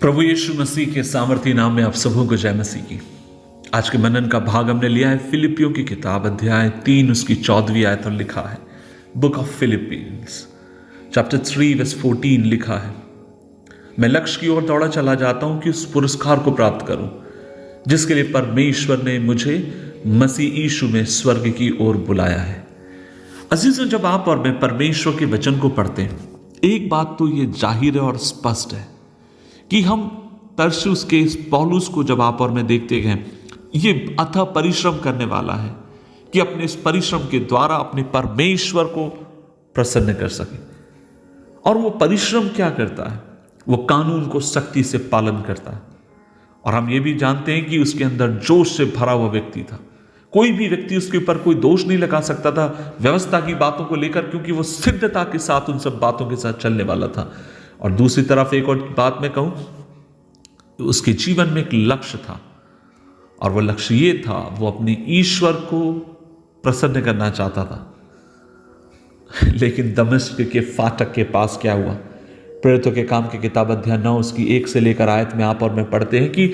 प्रभु यीशु मसीह के सामर्थी नाम में आप सबों को जय मसीह की। आज के मनन का भाग हमने लिया है फिलिपियों की किताब अध्याय 3 उसकी 14वीं आयत पर लिखा है। Book of Philippians chapter 3 verse 14 लिखा है, मैं लक्ष्य की ओर दौड़ा चला जाता हूं कि उस पुरस्कार को प्राप्त करूं जिसके लिए परमेश्वर ने मुझे मसीह यीशु में स्वर्ग की ओर बुलाया है। अजीजों, जब आप और मैं परमेश्वर के वचन को पढ़ते हैं, एक बात तो ये जाहिर है और स्पष्ट है कि हम तरसुस के इस पौलुस को जब आप और मैं देखते हैं, ये अथक परिश्रम करने वाला है कि अपने इस परिश्रम के द्वारा अपने परमेश्वर को प्रसन्न कर सके। और वो परिश्रम क्या करता है? वो कानून को सख्ती से पालन करता है। और हम ये भी जानते हैं कि उसके अंदर जोश से भरा हुआ व्यक्ति था। कोई भी व्यक्ति उसके ऊपर कोई दोष नहीं लगा सकता था व्यवस्था की बातों को लेकर, क्योंकि वो सिद्धता के साथ उन सब बातों के साथ चलने वाला था। और दूसरी तरफ एक और बात मैं कहूं, तो उसके जीवन में एक लक्ष्य था, और वह लक्ष्य ये था, वो अपने ईश्वर को प्रसन्न करना चाहता था। लेकिन दमिश्क के फाटक के पास क्या हुआ? प्रेरितों के काम की किताब अध्याय 9 उसकी 1 से लेकर आयत में आप और मैं पढ़ते हैं कि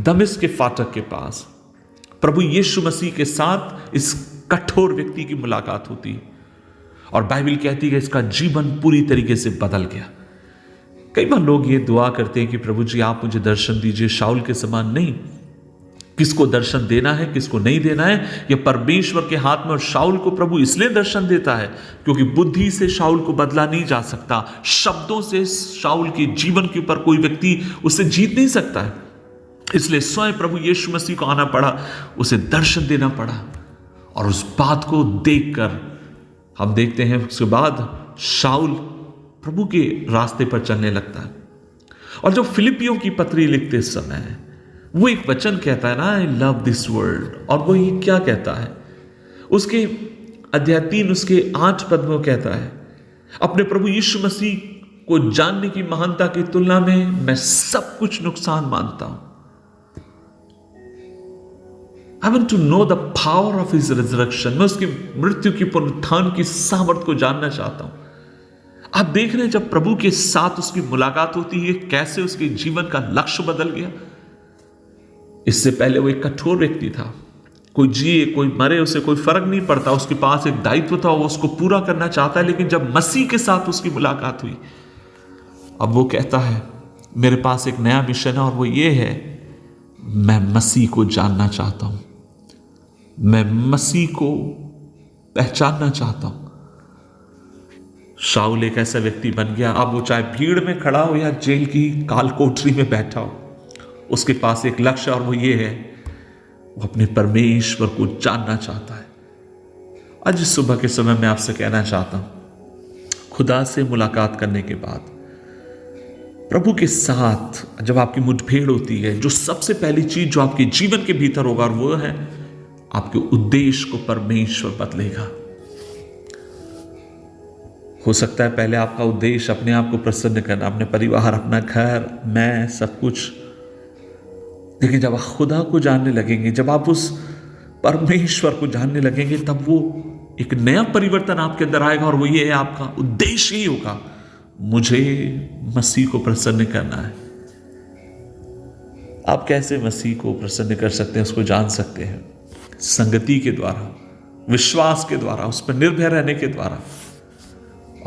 दमिश्क के फाटक के पास प्रभु यीशु मसीह के साथ इस कठोर व्यक्ति की मुलाकात होती है। और बाइबल कहती है इसका जीवन पूरी तरीके से बदल गया। कई बार लोग ये दुआ करते हैं कि प्रभु जी आप मुझे दर्शन दीजिए, शाऊल के समान नहीं। किसको दर्शन देना है, किसको नहीं देना है, यह परमेश्वर के हाथ में। और शाऊल को प्रभु इसलिए दर्शन देता है क्योंकि बुद्धि से शाऊल को बदला नहीं जा सकता, शब्दों से शाऊल के जीवन के ऊपर कोई व्यक्ति उसे जीत नहीं सकता है। इसलिए स्वयं प्रभु यीशु मसीह को आना पड़ा, उसे दर्शन देना पड़ा। और उस बात को देखकर हम देखते हैं उसके बाद शाऊल प्रभु के रास्ते पर चलने लगता है। और जब फिलिपियों की पत्री लिखते समय वो एक वचन कहता है ना, आई लव दिस वर्ल्ड, और वो ये क्या कहता है? उसके अध्याय 3 उसके 8 पद में कहता है, अपने प्रभु यीशु मसीह को जानने की महानता की तुलना में मैं सब कुछ नुकसान मानता हूं। I want to know the power of his resurrection. मैं उसकी मृत्यु की पुनरुत्थान की सामर्थ को जानना चाहता हूं। आप देख रहे हैं जब प्रभु के साथ उसकी मुलाकात होती है, कैसे उसके जीवन का लक्ष्य बदल गया। इससे पहले वो एक कठोर व्यक्ति था, कोई जिए कोई मरे उसे कोई फर्क नहीं पड़ता, उसके पास एक दायित्व था, वो उसको पूरा करना चाहता है। लेकिन जब मसीह के साथ उसकी मुलाकात हुई, अब वो कहता है मेरे पास एक नया मिशन है, और वो ये है, मैं मसीह को जानना चाहता हूं, मैं मसीह को पहचानना चाहता हूं। शाऊल एक ऐसा व्यक्ति बन गया, अब वो चाहे भीड़ में खड़ा हो या जेल की काल कोठरी में बैठा हो, उसके पास एक लक्ष्य, और वो ये है, वो अपने परमेश्वर को जानना चाहता है। आज सुबह के समय मैं आपसे कहना चाहता हूं, खुदा से मुलाकात करने के बाद प्रभु के साथ जब आपकी मुठभेड़ होती है, जो सबसे पहली चीज जो आपके जीवन के भीतर होगा, और वो है आपके उद्देश्य को परमेश्वर बदलेगा। हो सकता है पहले आपका उद्देश्य अपने आप को प्रसन्न करना, अपने परिवार, अपना घर, मैं, सब कुछ। लेकिन जब आप खुदा को जानने लगेंगे, जब आप उस परमेश्वर को जानने लगेंगे, तब वो एक नया परिवर्तन आपके अंदर आएगा। और वो ये है, आपका उद्देश्य ही होगा, मुझे मसीह को प्रसन्न करना है। आप कैसे मसीह को प्रसन्न कर सकते हैं, उसको जान सकते हैं? संगति के द्वारा, विश्वास के द्वारा, उस पर निर्भर रहने के द्वारा,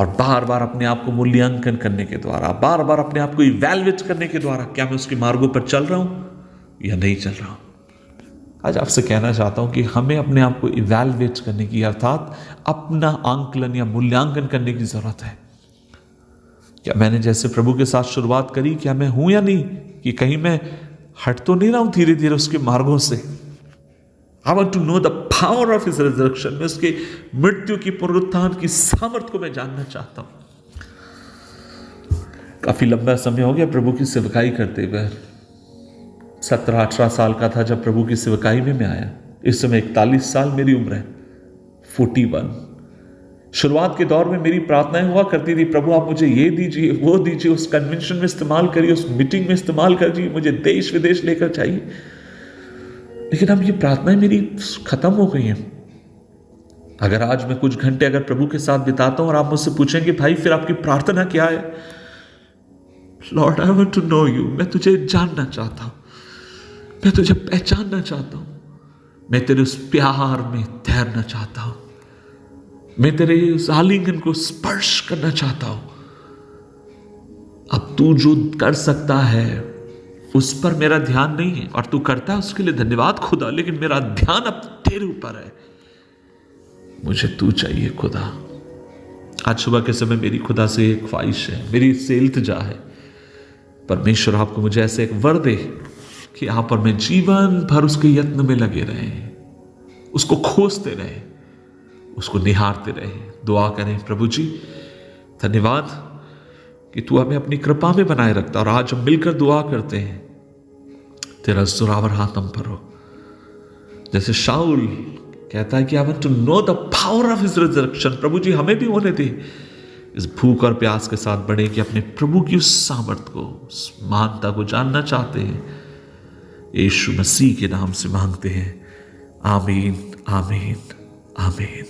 और बार बार अपने आप को मूल्यांकन करने के द्वारा, बार बार अपने आप को इवैल्यूएट करने के द्वारा, क्या मैं उसके मार्गों पर चल रहा हूं या नहीं चल रहा हूं। आज आपसे कहना चाहता हूं कि हमें अपने आप को इवैल्यूएट करने की, अर्थात अपना आंकलन या मूल्यांकन करने की जरूरत है। क्या मैंने जैसे प्रभु के साथ शुरुआत करी, क्या मैं हूं या नहीं, कि कहीं मैं हट तो नहीं रहा हूं धीरे धीरे उसके मार्गों से। I want to know the power of his resurrection. मैं उसके मृत्यु की पुनरुत्थान की सामर्थ को मैं जानना चाहता हूं। काफी लंबा समय हो गया प्रभु की सेवकाई करते हुए। 17-18 साल का था जब प्रभु की सेवकाई में मैं आया। इस समय 41 साल मेरी उम्र है, 41। शुरुआत के दौर में मेरी प्रार्थनाएं हुआ करती थी, प्रभु आप मुझे ये दीजिए, वो दीजिए, उस कन्वेंशन में इस्तेमाल करिए, उस मीटिंग में इस्तेमाल करिए, मुझे देश विदेश लेकर चाहिए। लेकिन अब ये प्रार्थनाएं मेरी खत्म हो गई हैं। अगर आज मैं कुछ घंटे अगर प्रभु के साथ बिताता हूं और आप मुझसे पूछेंगे भाई फिर आपकी प्रार्थना क्या है, lord I want to know you. मैं तुझे जानना चाहता हूं, मैं तुझे पहचानना चाहता हूं, मैं तेरे उस प्यार में तैरना चाहता हूं, मैं तेरे उस आलिंगन को स्पर्श करना चाहता हूं। अब तू जो कर सकता है उस पर मेरा ध्यान नहीं है, और तू करता है उसके लिए धन्यवाद खुदा, लेकिन मेरा ध्यान अब तेरे ऊपर है। मुझे तू चाहिए खुदा। आज सुबह के समय मेरी खुदा से एक ख्वाहिश है, मेरी इससे इल्तिजा है, परमेश्वर आपको मुझे ऐसे एक वर दे कि यहाँ पर मैं जीवन भर उसके यत्न में लगे रहे, उसको खोजते रहे, उसको निहारते रहे। दुआ करें, प्रभु जी धन्यवाद कि तू हमें अपनी कृपा में बनाए रखता, और आज हम मिलकर दुआ करते हैं, तेरा जोरावर हाथ हम पर हो। जैसे शाऊल कहता है कि I want to know the power of his resurrection, प्रभु जी हमें भी होने दे इस भूख और प्यास के साथ बढ़े कि अपने प्रभु की उस सामर्थ को, उस महानता को जानना चाहते हैं। यीशु मसीह के नाम से मांगते हैं, आमीन, आमीन, आमीन।